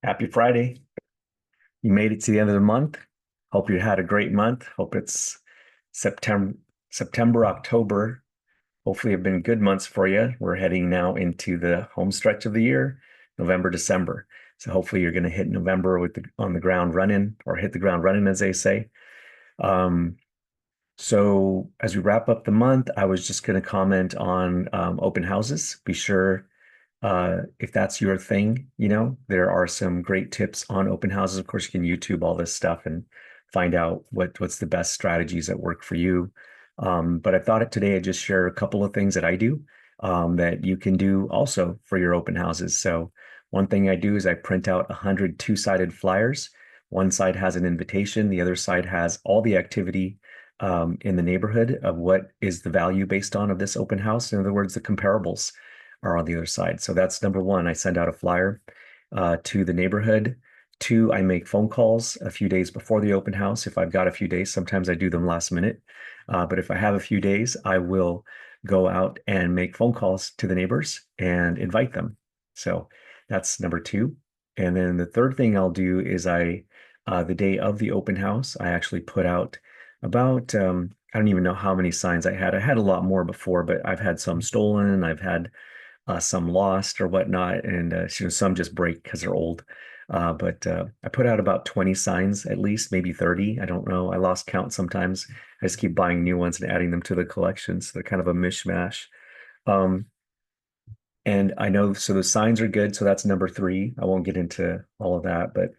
Happy Friday. You made it to the end of the month. Hope you had a great month. Hope it's September, October. Hopefully have been good months for you. We're heading now into the home stretch of the year, November, December. So hopefully you're going to hit November with on the ground running, or hit the ground running, as they say. Um, so as we wrap up the month, I was just going to comment on open houses. Be sure if that's your thing, there are some great tips on open houses. Of course, you can YouTube all this stuff and find out what's the best strategies that work for you. But I thought today I'd just share a couple of things that I do that you can do also for your open houses. So one thing I do is I print out 100 two-sided flyers. One side has an invitation, the other side has all the activity in the neighborhood of what is the value based on of this open house. In other words, the comparables are on the other side. So that's number one. I send out a flyer to the neighborhood. Two, I make phone calls a few days before the open house. If I've got a few days, sometimes I do them last minute. But if I have a few days, I will go out and make phone calls to the neighbors and invite them. So that's number two. And then the third thing I'll do is the day of the open house, I actually put out about, I don't even know how many signs I had. I had a lot more before, but I've had some stolen. I've had some lost or whatnot, and some just break because they're old. But I put out about 20 signs at least, maybe 30. I don't know. I lost count sometimes. I just keep buying new ones and adding them to the collection. So they're kind of a mishmash. Um, and I know, so the signs are good. So that's number three. I won't get into all of that, but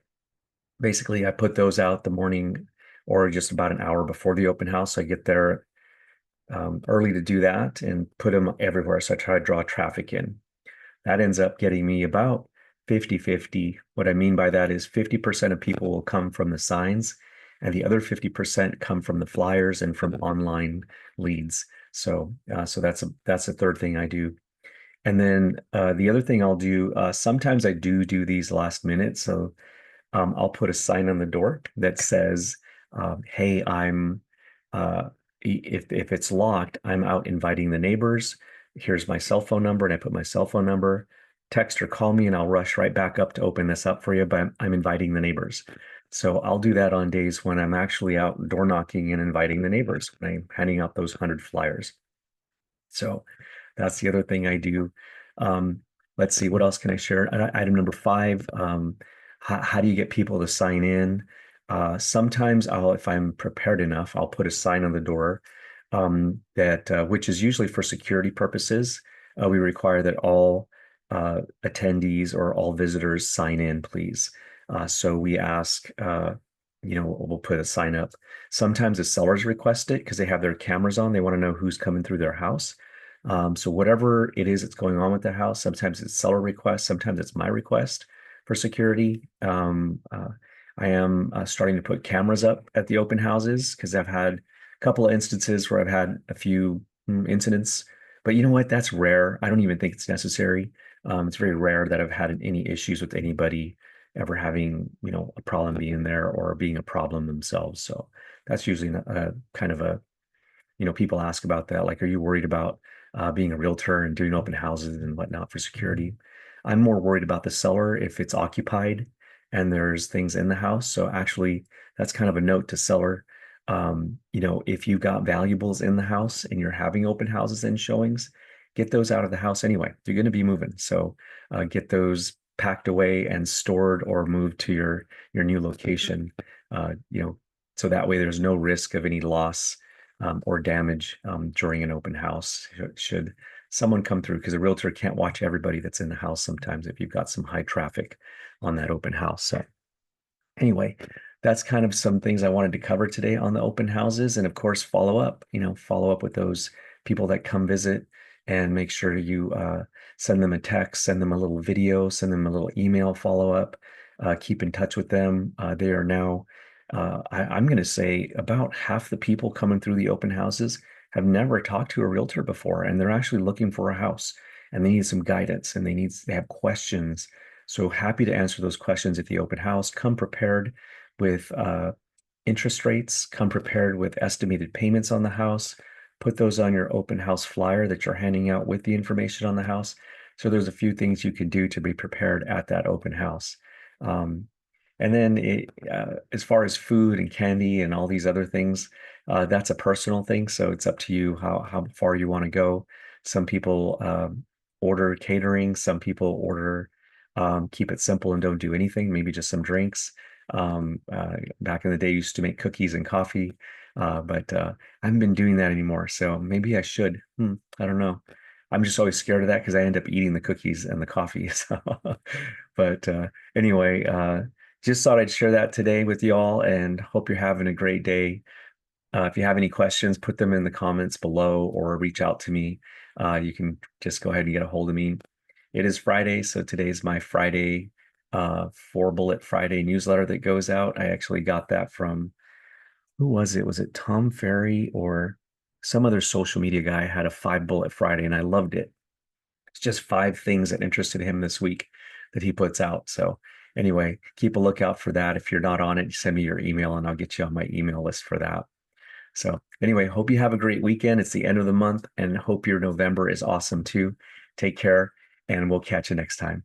basically I put those out the morning or just about an hour before the open house. I get there early to do that and put them everywhere. So I try to draw traffic in. That ends up getting me about 50-50. What I mean by that is 50% of people will come from the signs, and the other 50% come from the flyers and from online leads. So that's a third thing I do. And then the other thing I'll do, sometimes I do these last minute. So I'll put a sign on the door that says, "Hey, I'm if it's locked, I'm out inviting the neighbors. Here's my cell phone number," and I put my cell phone number. Text or call me, and I'll rush right back up to open this up for you. But I'm inviting the neighbors, so I'll do that on days when I'm actually out door knocking and inviting the neighbors when I'm handing out those 100 flyers. So that's the other thing I do. Um, let's see, what else can I share? Item number five, how do you get people to sign in? Sometimes if I'm prepared enough, I'll put a sign on the door which is usually for security purposes. We require that all attendees or all visitors sign in, please. So we ask, we'll put a sign up. Sometimes the sellers request it because they have their cameras on. They want to know who's coming through their house. So whatever it is that's going on with the house, sometimes it's seller request, sometimes it's my request for security. I am starting to put cameras up at the open houses because I've had a couple of instances where I've had a few incidents, but you know what? That's rare. I don't even think it's necessary. It's very rare that I've had any issues with anybody ever having, a problem being there or being a problem themselves. So that's usually a kind of a, people ask about that. Like, are you worried about being a realtor and doing open houses and whatnot for security? I'm more worried about the seller if it's occupied and there's things in the house. So actually, that's kind of a note to seller. If you've got valuables in the house and you're having open houses and showings, get those out of the house anyway. You're going to be moving. So get those packed away and stored or moved to your new location. So that way there's no risk of any loss or damage during an open house should someone come through, because a realtor can't watch everybody that's in the house sometimes if you've got some high traffic on that open house. So anyway, that's kind of some things I wanted to cover today on the open houses. And of course, follow up with those people that come visit and make sure you send them a text, send them a little video, send them a little email follow up, keep in touch with them. They are now, I'm going to say about half the people coming through the open houses have never talked to a realtor before, and they're actually looking for a house and they need some guidance and they have questions. So happy to answer those questions at the open house. Come prepared with interest rates, come prepared with estimated payments on the house. Put those on your open house flyer that you're handing out with the information on the house. So there's a few things you can do to be prepared at that open house. Um, and then as far as food and candy and all these other things, that's a personal thing. So it's up to you how far you want to go. Some people order catering. Some people order keep it simple and don't do anything. Maybe just some drinks. Back in the day, I used to make cookies and coffee, but I haven't been doing that anymore. So maybe I should. I don't know. I'm just always scared of that because I end up eating the cookies and the coffee. So, but anyway, just thought I'd share that today with y'all and hope you're having a great day. If you have any questions, put them in the comments below or reach out to me. You can just go ahead and get a hold of me. It is Friday, so today's my Friday, 4 Bullet Friday newsletter that goes out. I actually got that from, who was it? Was it Tom Ferry or some other social media guy had a 5 Bullet Friday and I loved it. It's just 5 things that interested him this week that he puts out. So anyway, keep a lookout for that. If you're not on it, send me your email and I'll get you on my email list for that. So anyway, hope you have a great weekend. It's the end of the month and hope your November is awesome too. Take care and we'll catch you next time.